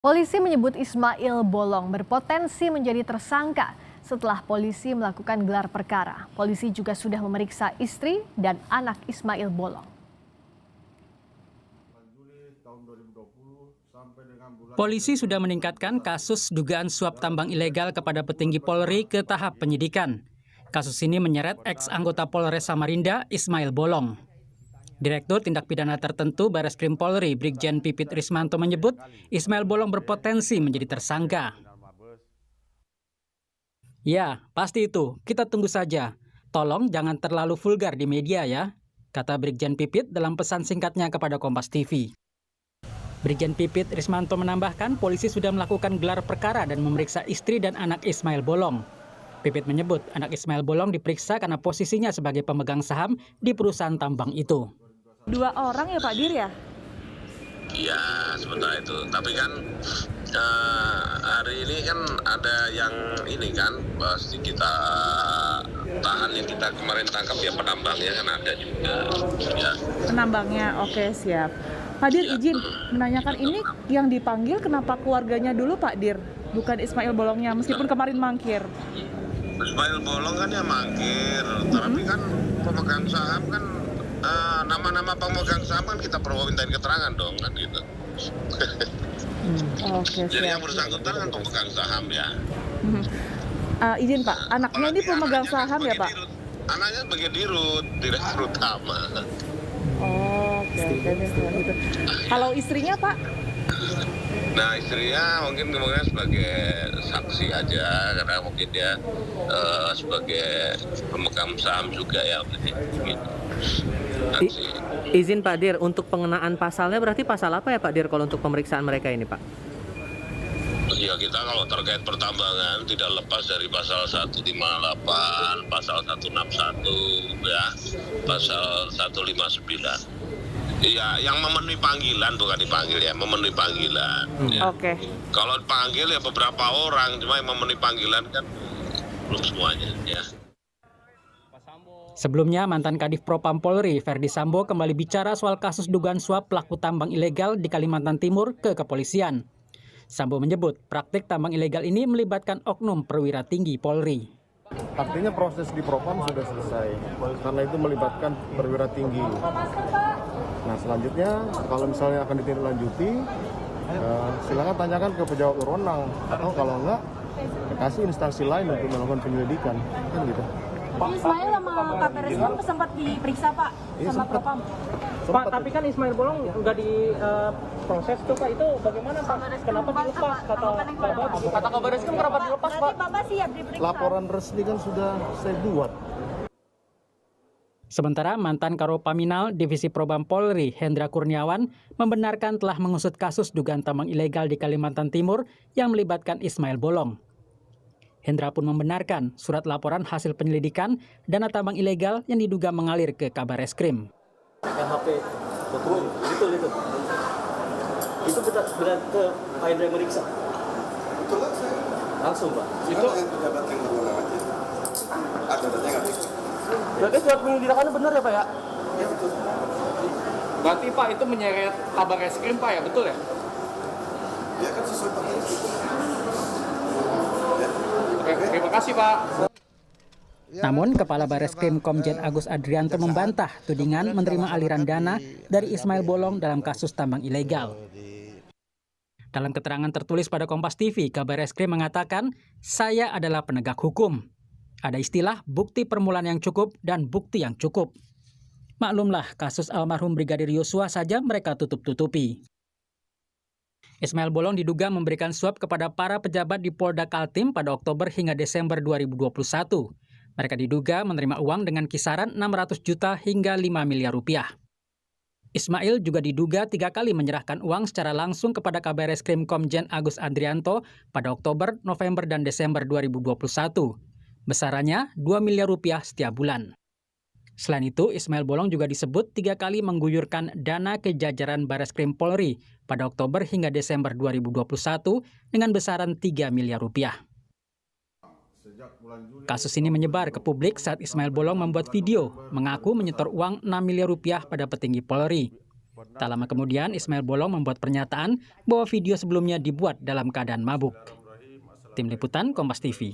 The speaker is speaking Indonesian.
Polisi menyebut Ismail Bolong berpotensi menjadi tersangka setelah polisi melakukan gelar perkara. Polisi juga sudah memeriksa istri dan anak Ismail Bolong. Polisi sudah meningkatkan kasus dugaan suap tambang ilegal kepada petinggi Polri ke tahap penyidikan. Kasus ini menyeret ex-anggota Polres Samarinda, Ismail Bolong. Direktur Tindak Pidana Tertentu Bareskrim Polri, Brigjen Pipit Rismanto menyebut Ismail Bolong berpotensi menjadi tersangka. Ya, pasti itu. Kita tunggu saja. Tolong jangan terlalu vulgar di media ya, kata Brigjen Pipit dalam pesan singkatnya kepada Kompas TV. Brigjen Pipit Rismanto menambahkan polisi sudah melakukan gelar perkara dan memeriksa istri dan anak Ismail Bolong. Pipit menyebut anak Ismail Bolong diperiksa karena posisinya sebagai pemegang saham di perusahaan tambang itu. 2 orang ya Pak Dir ya? Iya, sebenarnya itu. Tapi kan hari ini kan ada yang ini kan, pasti kita tahan yang kita kemarin tangkap ya penambangnya kan ada juga. Ya. Penambangnya, oke siap. Pak Dir izin menanyakan ini yang dipanggil kenapa keluarganya dulu Pak Dir? Bukan Ismail Bolongnya meskipun kemarin mangkir. Ismail Bolong kan ya mangkir, tapi kan pemegang saham kan nama-nama pemegang saham kan kita perlu mintain keterangan dong kan gitu. Oke, Jadi yang siap. bersangkutan kan pemegang saham ya. Izin Pak, anaknya ini pemegang Anaknya kan saham ya sebagai Pak? dirut. Anaknya sebagai dirut, direktur utama. Oke, gitu. Kalau istrinya Pak? Nah istrinya mungkin kemungkinan sebagai saksi aja karena mungkin dia sebagai pemegang saham juga ya gitu. Saksi. Izin Pak Dir, untuk pengenaan pasalnya berarti pasal apa ya Pak Dir kalau untuk pemeriksaan mereka ini Pak? Ya kita kalau terkait pertambangan tidak lepas dari pasal 158, pasal 161 ya, pasal 159. Iya, yang memenuhi panggilan bukan dipanggil ya, memenuhi panggilan. Ya. Oke. Kalau dipanggil ya beberapa orang, cuma yang memenuhi panggilan kan belum semuanya ya. Sebelumnya, mantan Kadif Propam Polri, Verdi Sambo, kembali bicara soal kasus dugaan suap pelaku tambang ilegal di Kalimantan Timur ke kepolisian. Sambo menyebut praktik tambang ilegal ini melibatkan oknum perwira tinggi Polri. Artinya proses di Propam sudah selesai, karena itu melibatkan perwira tinggi. Nah selanjutnya kalau misalnya akan ditindaklanjuti, silakan tanyakan ke pejabat berwenang, atau kalau enggak, kasih instansi lain untuk melakukan penyelidikan, kan gitu. Ismail sama Kabar Reskrim sempat diperiksa Pak, Iya, sama sempat. Propam. Pak, tapi kan Ismail Bolong nggak diproses tuh Pak, itu bagaimana Pak? Kenapa dilepas? Kata Kabar Reskrim kenapa dilepas Pak? Berarti Bapak siap diperiksa? Laporan resmi kan sudah saya buat. Sementara mantan Karopaminal Divisi Propam Polri, Hendra Kurniawan, membenarkan telah mengusut kasus dugaan tambang ilegal di Kalimantan Timur yang melibatkan Ismail Bolong. Hendra pun membenarkan surat laporan hasil penyelidikan dana tambang ilegal yang diduga mengalir ke Kabar Reskrim. HP betul itu. Itu benar ke Pak Hendra yang meriksa. Betul kan saya? Langsung Pak. Itu yang pejabat yang berwenang aja. Ada datanya nggak bisa. Berarti surat penyelidikannya benar ya Pak ya? Ya betul. Berarti Pak itu menyeret Kabar Reskrim Pak ya, betul ya? Ya kan sesuai pertanyaan itu. Oke, terima kasih Pak. Namun, Kepala Bareskrim Komjen Agus Adrianto membantah tudingan menerima aliran dana dari Ismail Bolong dalam kasus tambang ilegal. Dalam keterangan tertulis pada Kompas TV, Kabar Reskrim mengatakan, "Saya adalah penegak hukum. Ada istilah bukti permulaan yang cukup dan bukti yang cukup." Maklumlah, kasus almarhum Brigadir Yosua saja mereka tutup-tutupi. Ismail Bolong diduga memberikan suap kepada para pejabat di Polda Kaltim pada Oktober hingga Desember 2021. Mereka diduga menerima uang dengan kisaran 600 juta hingga 5 miliar rupiah. Ismail juga diduga 3 kali menyerahkan uang secara langsung kepada Kabar Reskrim Komjen Agus Adrianto pada Oktober, November, dan Desember 2021. Besarannya 2 miliar rupiah setiap bulan. Selain itu, Ismail Bolong juga disebut 3 kali mengguyurkan dana ke jajaran Bareskrim Polri pada Oktober hingga Desember 2021 dengan besaran 3 miliar rupiah. Kasus ini menyebar ke publik saat Ismail Bolong membuat video mengaku menyetor uang 6 miliar rupiah pada petinggi Polri. Tak lama kemudian, Ismail Bolong membuat pernyataan bahwa video sebelumnya dibuat dalam keadaan mabuk. Tim Liputan, Kompas TV.